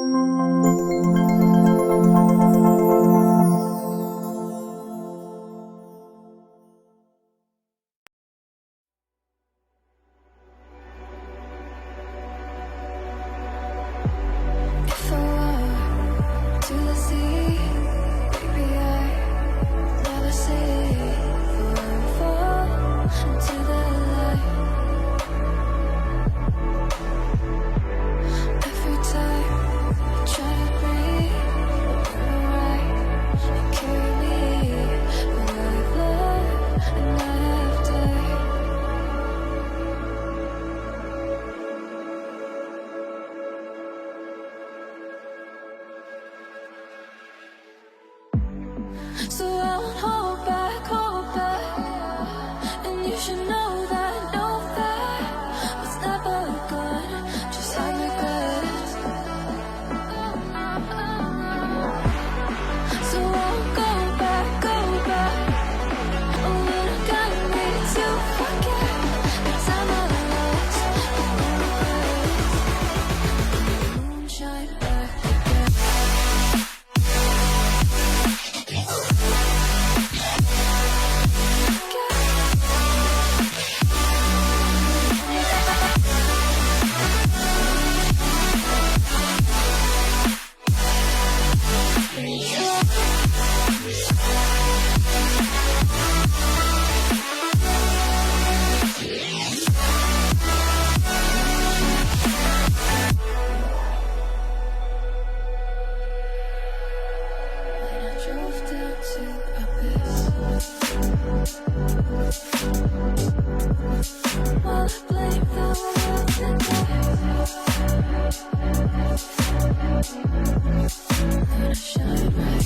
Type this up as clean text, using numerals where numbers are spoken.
If I were to the sea, maybe I'd never see. Fall into the light. Every time I try to breathe, you're right, you carry me. But I've loved and I have died. So I won't hold back, and you should know that was never good, just had regrets. So I won't go back, oh, when I got me to forget the time I lost, the moonshine back again. When I drove down to Abyss, while I blame the world and when I shine bright.